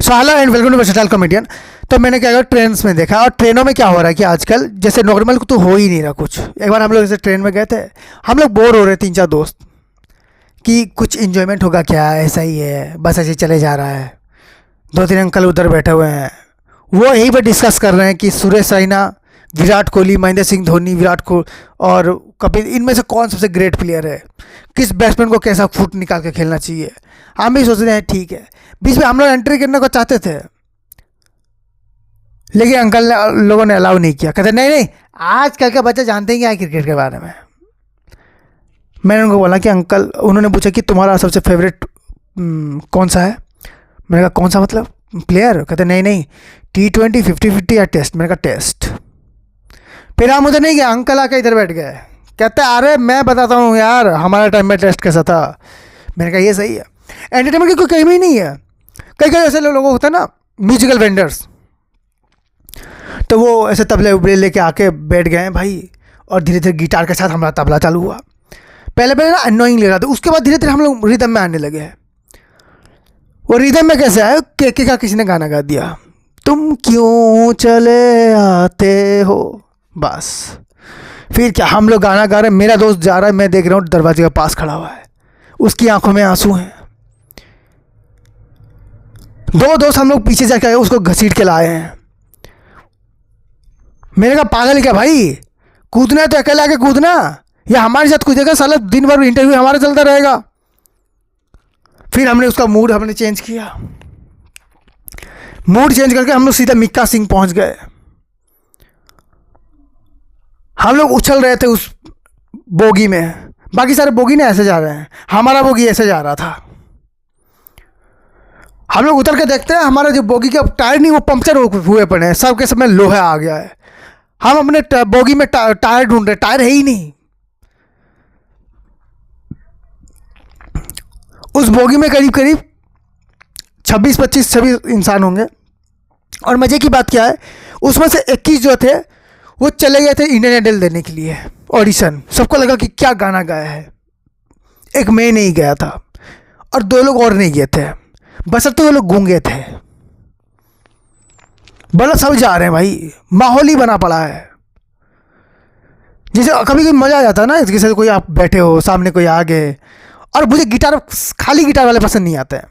So hello and welcome to versatile comedian. तो मैंने क्या किया, ट्रेन्स में देखा, और ट्रेनों में क्या हो रहा है कि आजकल जैसे नॉर्मल तो हो ही नहीं रहा कुछ। एक बार हम लोग जैसे ट्रेन में गए थे, हम लोग बोर हो रहे 3-4 दोस्त कि कुछ इन्जॉयमेंट होगा क्या, ऐसा ही है बस ऐसे चले जा रहा है। 2-3 अंकल उधर बैठे हुए हैं, वो यहीं पर डिस्कस कर रहे हैं कि सुरेश रैना, विराट कोहली, महेंद्र सिंह धोनी, विराट कोहली और कपिल, इनमें से कौन सबसे ग्रेट प्लेयर है, किस बैट्समैन को कैसा फुट निकाल के खेलना चाहिए। हम भी सोच रहे हैं ठीक है। बीच में हम लोग एंट्री करने को चाहते थे, लेकिन अंकल ने लोगों ने अलाउ नहीं किया। कहते नहीं नहीं, आजकल के बच्चे जानते हैं क्या है क्रिकेट के बारे में। मैंने उनको बोला कि अंकल, उन्होंने पूछा कि तुम्हारा सबसे फेवरेट कौन सा है। मैंने कहा कौन सा मतलब प्लेयर। कहते नहीं नहीं, T20, 50-50 या टेस्ट। मैंने कहा टेस्ट। फिर हम उधर नहीं गए, अंकल आके इधर बैठ गए। कहते अरे मैं बताता हूँ यार, हमारे टाइम में टेस्ट कैसा था। मैंने कहा ये सही है, एंटरटेनमेंट की कोई कमी ही नहीं है। कई कई ऐसे लोग होते हैं ना, म्यूजिकल वेंडर्स, तो वो ऐसे तबले उबले लेके आके बैठ गए हैं भाई, और धीरे धीरे गिटार के साथ हमारा तबला चालू हुआ। पहले पहले ना अनोइंग ले रहा था, उसके बाद धीरे धीरे हम लोग रिदम में आने लगे हैं। वो रिदम में कैसे आया, के का किसी ने गाना गा दिया, तुम क्यों चले आते हो, बस। फिर क्या, हम लोग गाना गा रहे हैं, मेरा दोस्त जा रहा है, मैं देख रहा हूँ दरवाजे के पास खड़ा हुआ है, उसकी आंखों में आंसू हैं। 2 दोस्त हम लोग पीछे जाके उसको घसीट के लाए हैं। मैंने कहा पागल क्या भाई, कूदना है तो अकेले आके कूदना, या हमारे साथ कूदेगा, साला दिन भर इंटरव्यू हमारा चलता रहेगा। फिर हमने उसका मूड चेंज किया, मूड चेंज करके हम लोग सीधा मिक्का सिंह पहुंच गए। हम लोग उछल रहे थे उस बोगी में, बाकी सारे बोगी ने ऐसे जा रहे हैं, हमारा बोगी ऐसे जा रहा था। हम लोग उतर के देखते हैं, हमारा जो बोगी का टायर नहीं वो पंक्चर हुए पड़े हैं, सब के सब में लोहा आ गया है। हम अपने बोगी में टायर ढूंढ रहे, टायर है ही नहीं। उस बोगी में करीब करीब 26 इंसान होंगे, और मजे की बात क्या है, उसमें से 21 जो थे वो चले गए थे इंडियन आइडल देने के लिए ऑडिशन। सबको लगा कि क्या गाना गाया है। एक मैं नहीं गया था, और 2 लोग और नहीं गए थे, बशर्ते वो लोग गूंगे थे। बड़ा सब जा रहे हैं भाई, माहौल ही बना पड़ा है। जैसे कभी कभी मजा आ जाता है ना, जैसे कोई आप बैठे हो, सामने कोई आ गए। और मुझे गिटार, खाली गिटार वाले पसंद नहीं आते हैं।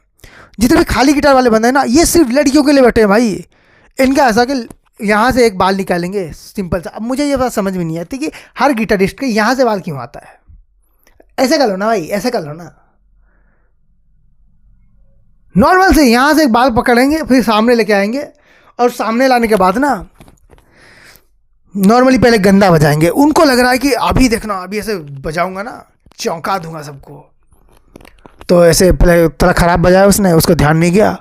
जितने भी खाली गिटार वाले बंदे हैं ना, ये सिर्फ लड़कियों के लिए बैठे हैं भाई। इनका ऐसा कि यहाँ से एक बाल निकालेंगे सिंपल सा। अब मुझे ये बात समझ में नहीं आती कि हर गिटारिस्ट के यहाँ से बाल क्यों आता है। ऐसे कर लो ना भाई, ऐसे कर लो ना, नॉर्मल से यहाँ से एक बाल पकड़ेंगे, फिर सामने लेके आएंगे, और सामने लाने के बाद ना नॉर्मली पहले गंदा बजाएंगे। उनको लग रहा है कि अभी देखना, अभी ऐसे बजाऊंगा ना, चौंका दूंगा सबको। तो ऐसे पहले थोड़ा ख़राब बजाया उसने, उसको ध्यान नहीं गया।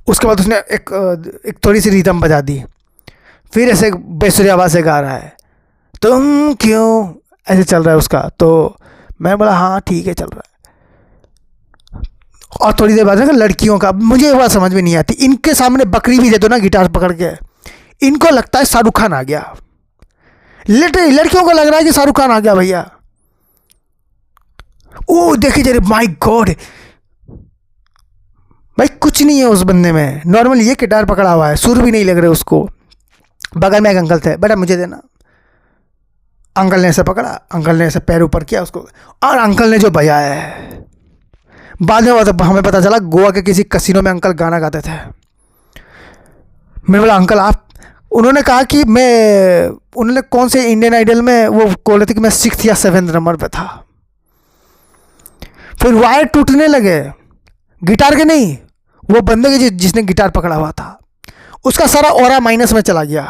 उसके बाद उसने एक थोड़ी सी रिदम बजा दी, फिर ऐसे बेसुरी आवाज़ से गा रहा है, तुम क्यों, ऐसे चल रहा है उसका। तो मैं बोला हाँ ठीक है चल रहा है। और थोड़ी देर बाद लड़कियों का, मुझे ये बात समझ में नहीं आती, इनके सामने बकरी भी दे दो ना गिटार पकड़ के, इनको लगता है शाहरुख खान आ गया। लिटरली लड़कियों को लग रहा है कि शाहरुख खान आ गया भैया। ओ देखिए जरे, माय गॉड भाई, कुछ नहीं है उस बंदे में। नॉर्मल ये गिटार पकड़ा हुआ है, सुर भी नहीं लग रहे उसको। बगल में एक अंकल थे, बेटा मुझे देना। अंकल ने ऐसे पकड़ा, अंकल ने ऐसे पैर ऊपर किया उसको, और अंकल ने जो बजाया है, बाद में हमें पता चला गोवा के किसी कसिनो में अंकल गाना गाते थे। मैंने बोला अंकल आप, उन्होंने कहा कि उन्होंने कौन से इंडियन आइडल में वो बोल रहे थे कि मैं 6th या 7th नंबर पे था। फिर वायर टूटने लगे, गिटार के नहीं, वो बंदे के जिसने गिटार पकड़ा हुआ था, उसका सारा ऑरा माइनस में चला गया।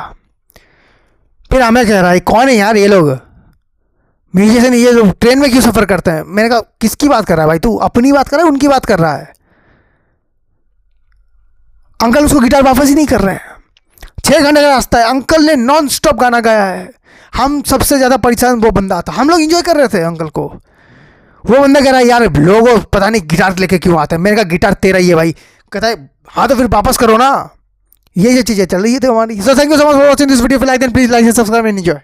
फिर हमें कह रहा है कौन है यार ये लोग, म्यूजिशियन, ये लोग ट्रेन में क्यों सफ़र करते हैं। मैंने कहा किसकी बात कर रहा है भाई तू, अपनी बात कर रहा है उनकी बात कर रहा है। अंकल उसको गिटार वापस ही नहीं कर रहे हैं। 6 घंटे का रास्ता है, अंकल ने नॉन स्टॉप गाना गाया है। हम सबसे ज़्यादा परेशान वो बंदा था, हम लोग इंजॉय कर रहे थे अंकल को। वो बंदा कह रहा है यार लोगों पता नहीं गिटार लेके क्यों आते हैं। मैंने कहा गिटार तेरा ही है भाई। कहता है हाँ तो फिर वापस करो ना। ये चीज़ें चल रही है तो हमारी। So thank you so much for watching this video. Like then please like and subscribe and enjoy.